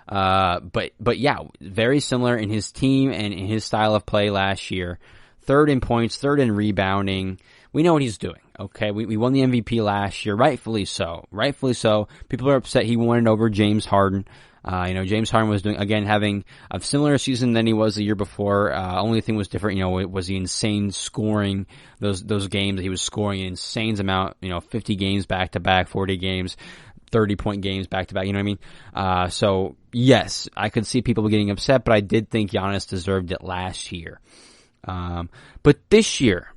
But yeah, very similar in his team and in his style of play last year. Third in points, third in rebounding. We know what he's doing, okay? We won the MVP last year, rightfully so. People are upset he won it over James Harden. James Harden was having a similar season than he was the year before. Only thing was different, was the insane scoring, those games. He was scoring an insane amount, 50 games back to back, 40 games, 30-point games back to back, you know what I mean? So yes, I could see people getting upset, but I did think Giannis deserved it last year. But this year,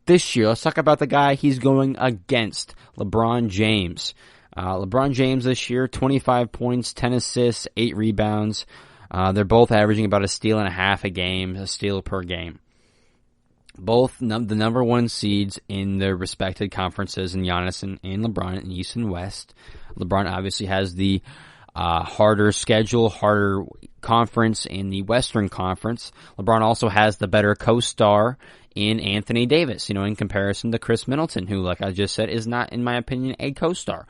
let's talk about the guy he's going against, LeBron James. LeBron James this year, 25 points, 10 assists, 8 rebounds. They're both averaging about a steal and a half a game, a steal per game. Both the number one seeds in their respected conferences, in Giannis and LeBron in East and West. LeBron obviously has the harder schedule, harder conference in the Western Conference. LeBron also has the better co-star in Anthony Davis, in comparison to Chris Middleton, who, like I just said, is not, in my opinion, a co-star.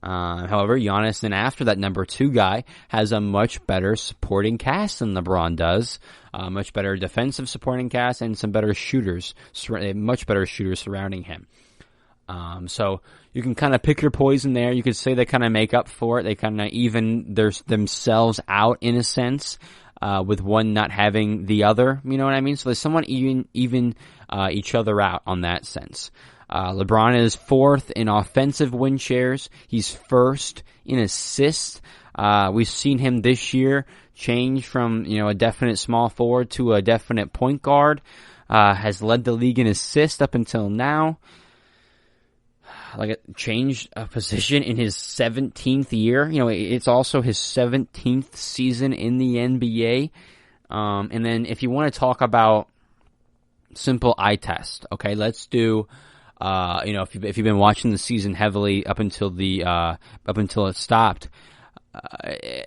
However, Giannis, then after that number 2 guy, has a much better supporting cast than LeBron does. Much better defensive supporting cast and some better shooters, much better shooters surrounding him. So you can kind of pick your poison there. You could say they kind of make up for it. They kind of even themselves out in a sense, with one not having the other. You know what I mean? So there's somewhat even each other out on that sense. LeBron is 4th in offensive win shares. He's 1st in assists. We've seen him this year change from, a definite small forward to a definite point guard. Has led the league in assists up until now. Changed a position in his 17th year. It's also his 17th season in the NBA. And then if you want to talk about simple eye test, okay, let's do, if you've been watching the season heavily up until it stopped,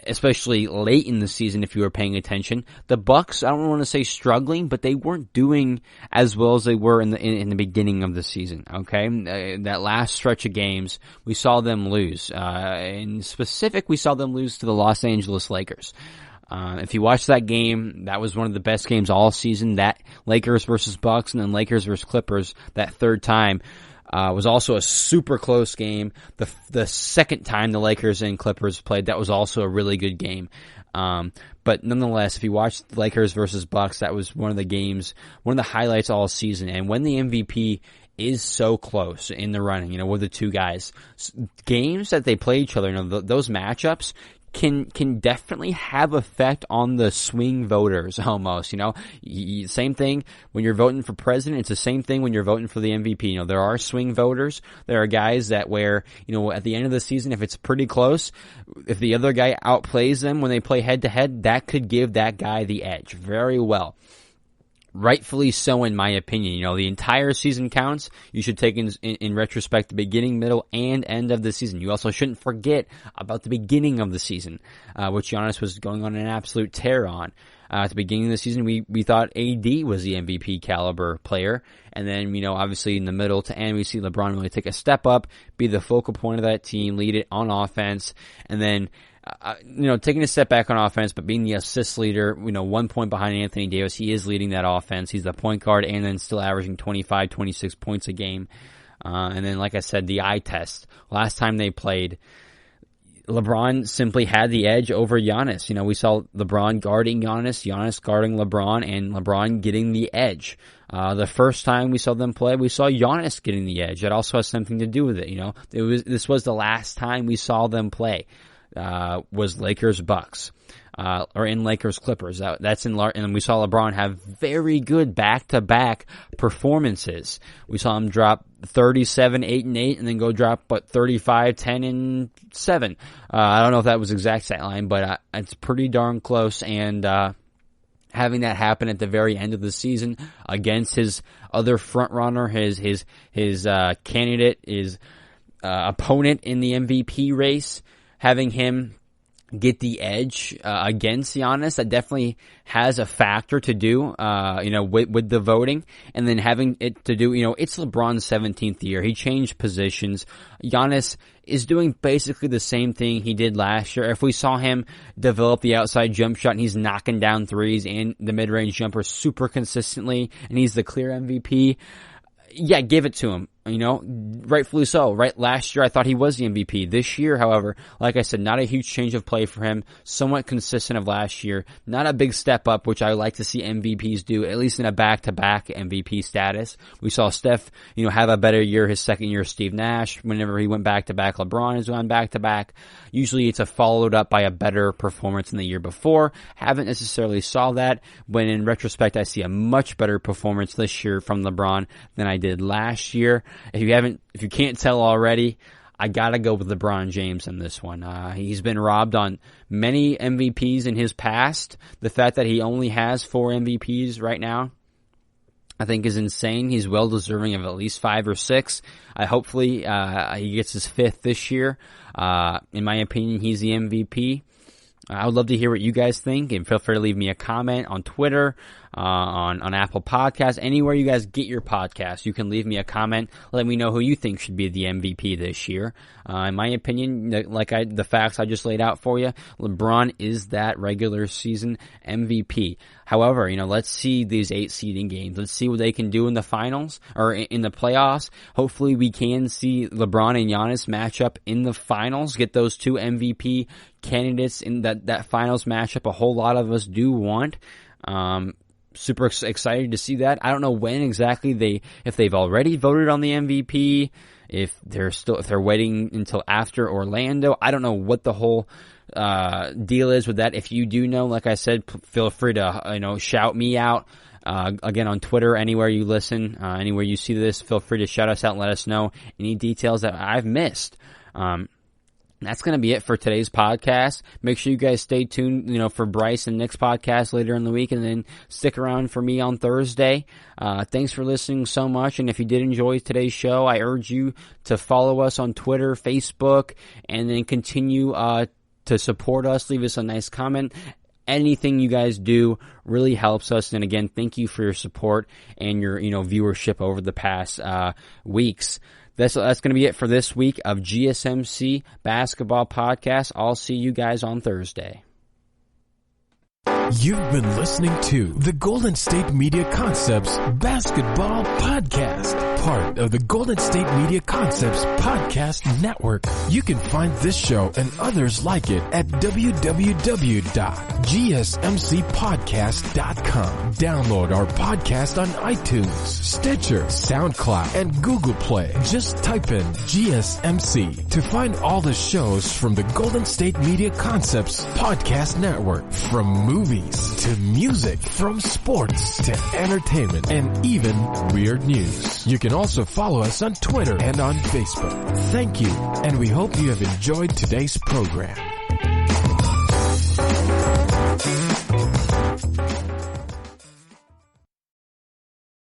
especially late in the season, if you were paying attention, the Bucks, I don't want to say struggling, but they weren't doing as well as they were in the beginning of the season. Okay, that last stretch of games, we saw them lose. In specific, we saw them lose to the Los Angeles Lakers. If you watch that game, that was one of the best games all season. That Lakers versus Bucks and then Lakers versus Clippers, that third time, was also a super close game. The second time the Lakers and Clippers played, that was also a really good game. But nonetheless, if you watch the Lakers versus Bucks, that was one of the highlights all season. And when the MVP is so close in the running, with the two guys, games that they play each other, those matchups can definitely have effect on the swing voters almost, Same thing when you're voting for president, it's the same thing when you're voting for the MVP. There are swing voters. There are guys that where, at the end of the season, if it's pretty close, if the other guy outplays them when they play head to head, that could give that guy the edge very well. Rightfully so, in my opinion. The entire season counts. You should take in retrospect the beginning, middle, and end of the season. You also shouldn't forget about the beginning of the season, which Giannis was going on an absolute tear on. At the beginning of the season, we thought AD was the MVP caliber player. And then, obviously in the middle to end, we see LeBron really take a step up, be the focal point of that team, lead it on offense. And then taking a step back on offense, but being the assist leader, 1 point behind Anthony Davis, he is leading that offense. He's the point guard and then still averaging 25, 26 points a game. And then, like I said, the eye test. Last time they played, LeBron simply had the edge over Giannis. We saw LeBron guarding Giannis, Giannis guarding LeBron, and LeBron getting the edge. The first time we saw them play, we saw Giannis getting the edge. That also has something to do with it. This was the last time we saw them play. Was Lakers Bucks, or in Lakers Clippers. And we saw LeBron have very good back-to-back performances. We saw him drop 37, 8 and 8, and then go drop 35, 10 and 7. I don't know if that was exact stat line, but it's pretty darn close. And having that happen at the very end of the season against his other front runner, his candidate, his opponent in the MVP race, having him get the edge against Giannis, that definitely has a factor to do, with the voting. And then having it to do, it's LeBron's 17th year. He changed positions. Giannis is doing basically the same thing he did last year. If we saw him develop the outside jump shot and he's knocking down threes and the mid-range jumper super consistently and he's the clear MVP, yeah, give it to him. Rightfully so. Right, last year I thought he was the MVP. This year, however, like I said, not a huge change of play for him. Somewhat consistent of last year. Not a big step up, which I like to see MVPs do, at least in a back-to-back MVP status. We saw Steph, have a better year his second year. Steve Nash, whenever he went back-to-back. LeBron has gone back-to-back. Usually it's followed up by a better performance in the year before. Haven't necessarily saw that. When in retrospect, I see a much better performance this year from LeBron than I did last year. If you can't tell already, I gotta go with LeBron James in this one. He's been robbed on many MVPs in his past. The fact that he only has 4 MVPs right now, I think is insane. He's well deserving of at least 5 or 6. Hopefully, he gets his 5th this year. In my opinion, he's the MVP. I would love to hear what you guys think, and feel free to leave me a comment on Twitter, on Apple Podcasts, anywhere you guys get your podcasts. You can leave me a comment. Let me know who you think should be the MVP this year. In my opinion, the facts I just laid out for you, LeBron is that regular season MVP. However, let's see these 8 seeding games. Let's see what they can do in the finals or in the playoffs. Hopefully we can see LeBron and Giannis match up in the finals, get those 2 MVP candidates in that finals matchup. A whole lot of us do want. Super excited to see that. I don't know when exactly if they've already voted on the MVP, if they're waiting until after Orlando. I don't know what the whole deal is with that. If you do know, like I said, feel free to shout me out. Again, on Twitter, anywhere you listen, anywhere you see this, feel free to shout us out and let us know any details that I've missed. That's going to be it for today's podcast. Make sure you guys stay tuned, for Bryce and Nick's podcast later in the week, and then stick around for me on Thursday. Thanks for listening so much. And if you did enjoy today's show, I urge you to follow us on Twitter, Facebook, and then continue, to support us. Leave us a nice comment. Anything you guys do really helps us. And again, thank you for your support and your, viewership over the past, weeks. That's going to be it for this week of GSMC Basketball Podcast. I'll see you guys on Thursday. You've been listening to the Golden State Media Concepts Basketball Podcast, part of the Golden State Media Concepts Podcast Network. You can find this show and others like it at www.gsmcpodcast.com. Download our podcast on iTunes, Stitcher, SoundCloud, and Google Play. Just type in GSMC to find all the shows from the Golden State Media Concepts Podcast Network, from movies to music, from sports to entertainment, and even weird news. You can also follow us on Twitter and on Facebook. Thank you, and we hope you have enjoyed today's program.